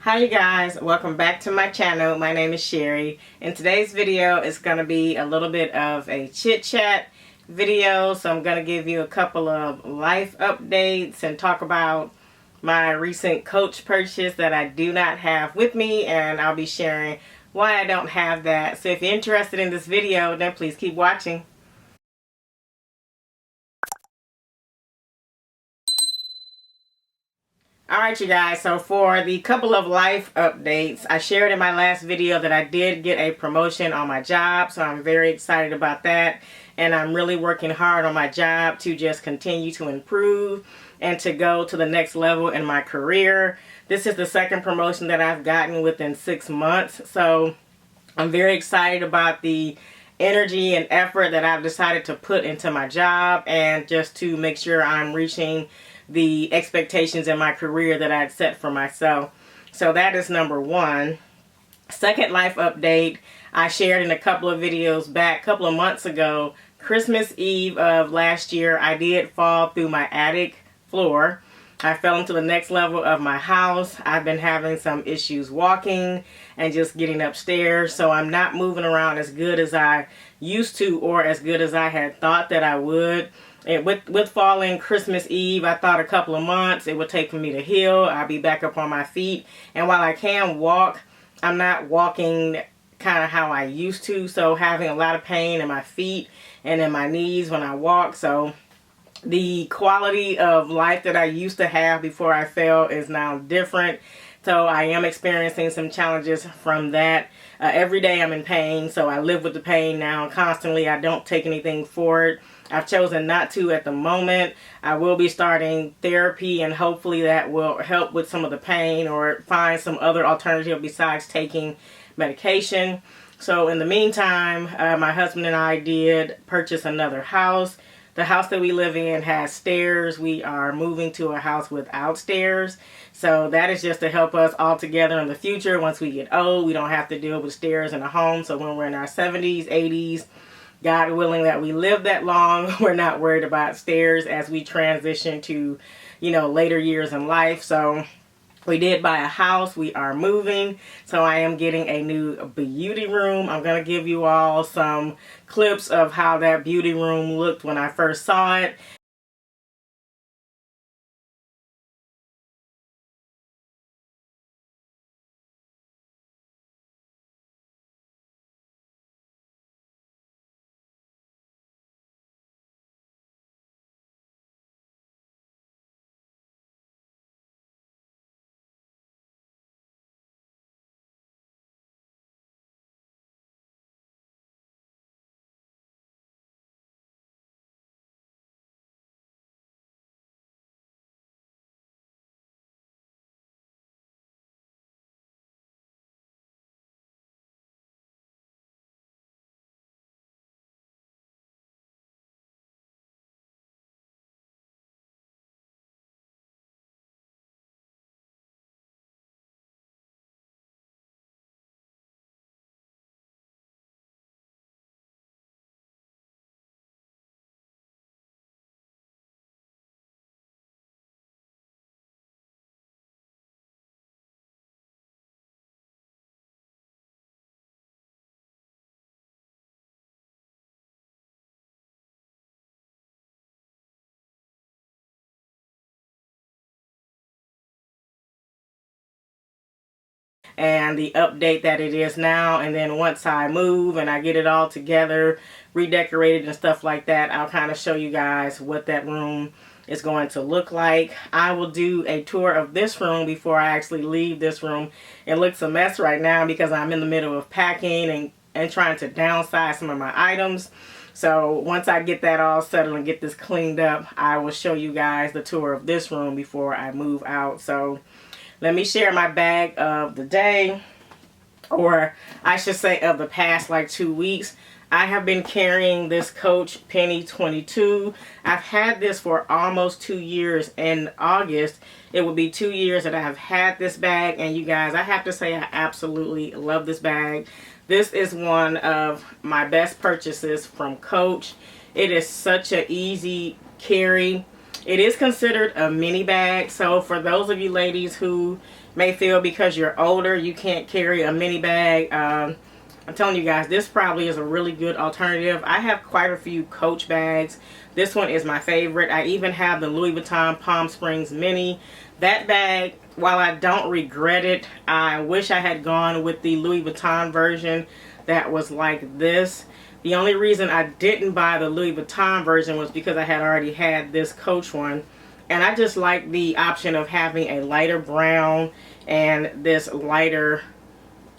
Hi you guys, welcome back to my channel. My name is Sherry. In today's video is going to be a little bit of a chit chat video. So I'm going to give you a couple of life updates and talk about my recent Coach purchase that I do not have with me, and I'll be sharing why I don't have that. So if you're interested in this video, then please keep watching. Alright you guys, so for the couple of life updates, I shared in my last video that I did get a promotion on my job, so I'm very excited about that, and I'm really working hard on my job to just continue to improve and to go to the next level in my career. This is the second promotion that I've gotten within 6 months, so I'm very excited about the energy and effort that I've decided to put into my job, and just to make sure I'm reaching the expectations in my career that I'd set for myself. So that is number one. Second life update, I shared in a couple of videos back, a couple of months ago, Christmas Eve of last year, I did fall through my attic floor. I fell into the next level of my house. I've been having some issues walking and just getting upstairs, so I'm not moving around as good as I used to, or as good as I had thought that I would. And with falling Christmas Eve, I thought a couple of months it would take for me to heal. I'll be back up on my feet. And while I can walk, I'm not walking kind of how I used to. So having a lot of pain in my feet and in my knees when I walk. So the quality of life that I used to have before I fell is now different. So I am experiencing some challenges from that. Every day I'm in pain, so I live with the pain now constantly. I don't take anything for it. I've chosen not to at the moment. I will be starting therapy, and hopefully that will help with some of the pain, or find some other alternative besides taking medication. So in the meantime, my husband and I did purchase another house. The house that we live in has stairs. We are moving to a house without stairs. So that is just to help us all together in the future. Once we get old, we don't have to deal with stairs in a home. So when we're in our 70s, 80s, God willing that we live that long, we're not worried about stairs as we transition to, later years in life. So we did buy a house. We are moving. So I am getting a new beauty room. I'm going to give you all some clips of how that beauty room looked when I first saw it. And the update that it is now, and then once I move and I get it all together, redecorated and stuff like that, I'll kind of show you guys what that room is going to look like. I will do a tour of this room before I actually leave this room. It looks a mess right now because I'm in the middle of packing and trying to downsize some of my items. So once I get that all settled and get this cleaned up, I will show you guys the tour of this room before I move out. So let me share my bag of the day, or I should say of the past like 2 weeks. I have been carrying this Coach Pennie 22. I've had this for almost 2 years. In August, it will be 2 years that I have had this bag. And you guys, I have to say I absolutely love this bag. This is one of my best purchases from Coach. It is such an easy carry. It is considered a mini bag, so for those of you ladies who may feel because you're older you can't carry a mini bag. I'm telling you guys, this probably is a really good alternative. I have quite a few Coach bags. This one is my favorite. I even have the Louis Vuitton Palm Springs Mini. That bag, while I don't regret it, I wish I had gone with the Louis Vuitton version that was like this. The only reason I didn't buy the Louis Vuitton version was because I had already had this Coach one. And I just like the option of having a lighter brown and this lighter,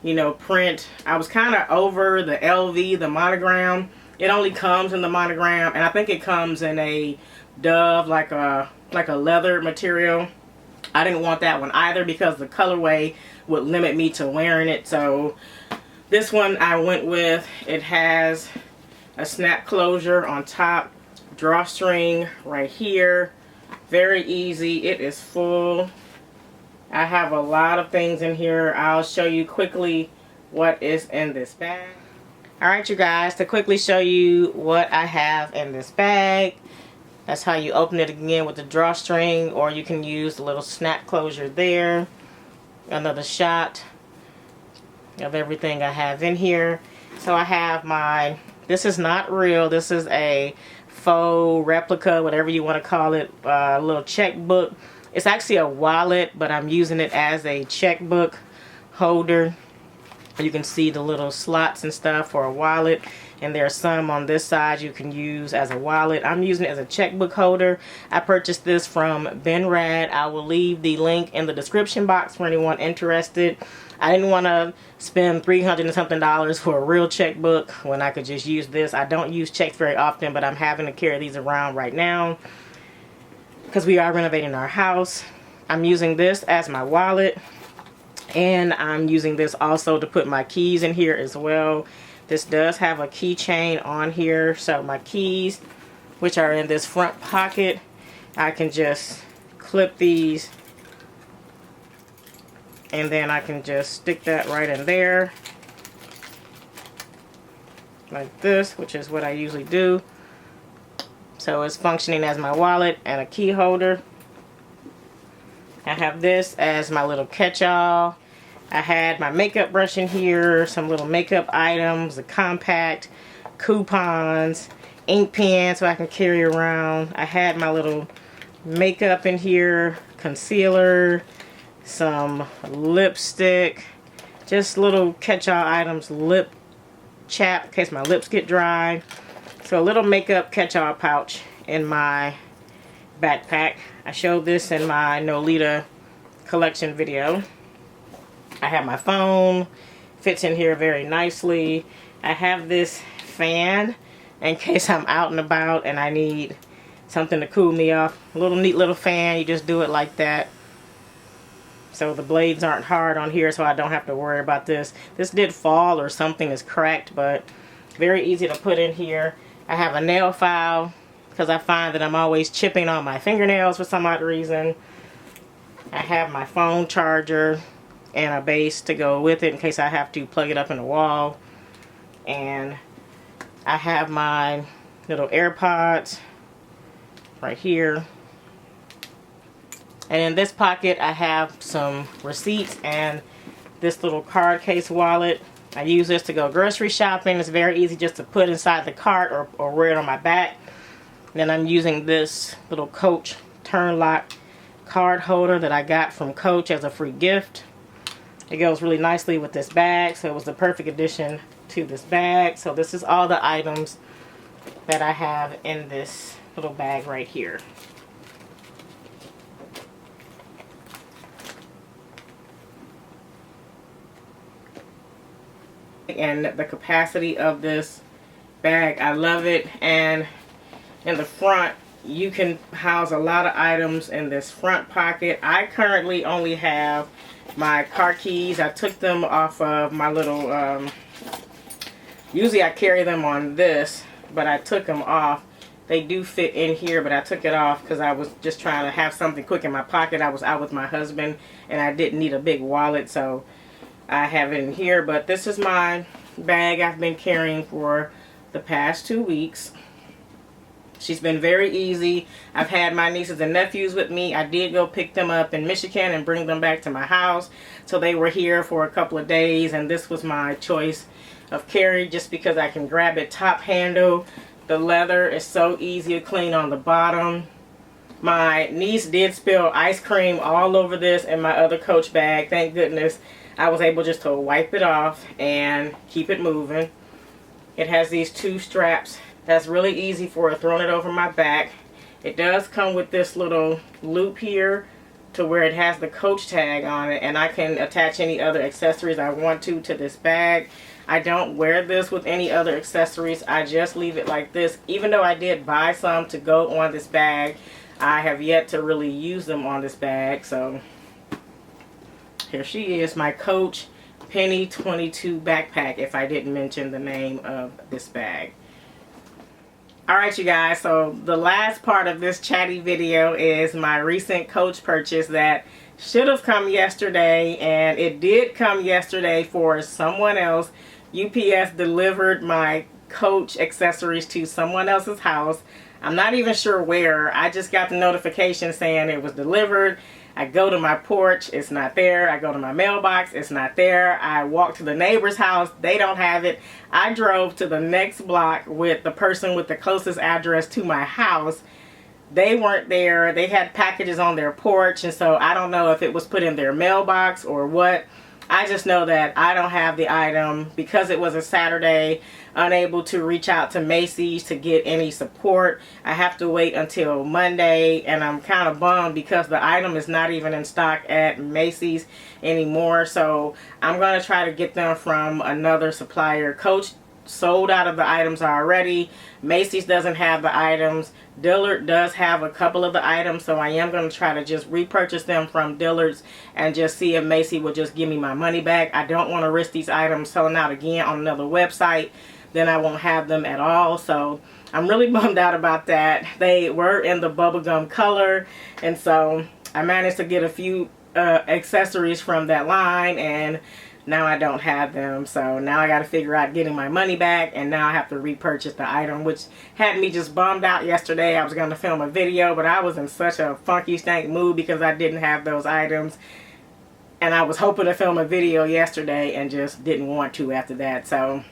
you know, print. I was kind of over the LV, the monogram. It only comes in the monogram, and I think it comes in a dove, like a leather material. I didn't want that one either because the colorway would limit me to wearing it. So this one I went with. It has a snap closure on top, drawstring right here. Very easy. It is full. I have a lot of things in here. I'll show you quickly what is in this bag. Alright you guys, to quickly show you what I have in this bag. That's how you open it again, with the drawstring, or you can use the little snap closure there. Another shot of everything I have in here. So I have my, this is not real, this is a faux replica, whatever you want to call it, little checkbook. It's actually a wallet, but I'm using it as a checkbook holder. You can see the little slots and stuff for a wallet, and there's some on this side you can use as a wallet. I'm using it as a checkbook holder. I purchased this from Ben Rad. I will leave the link in the description box for anyone interested. I didn't want to spend $300 and something for a real checkbook when I could just use this. I don't use checks very often, but I'm having to carry these around right now because we are renovating our house. I'm using this as my wallet, and I'm using this also to put my keys in here as well. This does have a keychain on here, so my keys, which are in this front pocket, I can just clip these, and then I can just stick that right in there like this, which is what I usually do. So it's functioning as my wallet and a key holder. I have this as my little catch-all. I had my makeup brush in here, some little makeup items, a compact, coupons, ink pen so I can carry around. I had my little makeup in here, concealer, some lipstick, just little catch-all items, lip chap in case my lips get dry. So a little makeup catch-all pouch in my backpack. I showed this in my Nolita collection video. I have my phone, fits in here very nicely. I have this fan in case I'm out and about and I need something to cool me off. A little neat little fan, you just do it like that. So the blades aren't hard on here, so I don't have to worry about this. This did fall or something is cracked, but very easy to put in here. I have a nail file because I find that I'm always chipping on my fingernails for some odd reason. I have my phone charger and a base to go with it in case I have to plug it up in the wall. And I have my little AirPods right here. And in this pocket I have some receipts and this little card case wallet. I use this to go grocery shopping. It's very easy just to put inside the cart or wear it on my back. Then I'm using this little Coach turn lock card holder that I got from Coach as a free gift. It goes really nicely with this bag, so it was the perfect addition to this bag. So this is all the items that I have in this little bag right here. And the capacity of this bag, I love it. And in the front you can house a lot of items in this front pocket. I currently only have my car keys. I took them off of my little usually I carry them on this, but I took them off. They do fit in here, but I took it off because I was just trying to have something quick in my pocket. I was out with my husband and I didn't need a big wallet, so I have it in here. But this is my bag I've been carrying for the past 2 weeks. She's been very easy. I've had my nieces and nephews with me. I did go pick them up in Michigan and bring them back to my house. So they were here for a couple of days, and this was my choice of carry just because I can grab it top handle. The leather is so easy to clean on the bottom. My niece did spill ice cream all over this in my other Coach bag. Thank goodness I was able just to wipe it off and keep it moving. It has these two straps. That's really easy for throwing it over my back. It does come with this little loop here to where it has the Coach tag on it, and I can attach any other accessories I want to this bag. I don't wear this with any other accessories. I just leave it like this. Even though I did buy some to go on this bag, I have yet to really use them on this bag. So here she is, my Coach Pennie 22 backpack, if I didn't mention the name of this bag. Alright you guys, so the last part of this chatty video is my recent Coach purchase that should have come yesterday, and it did come yesterday for someone else. UPS delivered my Coach accessories to someone else's house. I'm not even sure where. I just got the notification saying it was delivered. I go to my porch, it's not there. I go to my mailbox, it's not there. I walk to the neighbor's house, they don't have it. I drove to the next block with the person with the closest address to my house. They weren't there. They had packages on their porch, and so I don't know if it was put in their mailbox or what. I just know that I don't have the item because it was a Saturday, unable to reach out to Macy's to get any support. I have to wait until Monday, and I'm kind of bummed because the item is not even in stock at Macy's anymore. So I'm going to try to get them from another supplier. Coach sold out of the items already. Macy's doesn't have the items. Dillard does have a couple of the items, so I am going to try to just repurchase them from Dillard's and just see if Macy will just give me my money back. I don't want to risk these items selling out again on another website. Then I won't have them at all. So I'm really bummed out about that. They were in the bubblegum color, and so I managed to get a few accessories from that line, and now I don't have them. So now I got to figure out getting my money back, and now I have to repurchase the item, which had me just bummed out yesterday. I was going to film a video, but I was in such a funky stank mood because I didn't have those items, and I was hoping to film a video yesterday and just didn't want to after that. So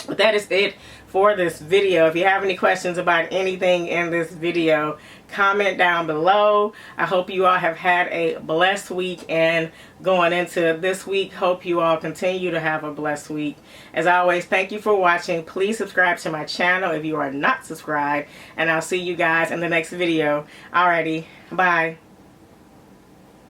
but that is it for this video. If you have any questions about anything in this video, comment down below. I hope you all have had a blessed week, and going into this week, hope you all continue to have a blessed week. As always, thank you for watching. Please subscribe to my channel if you are not subscribed, and I'll see you guys in the next video. Alrighty, bye.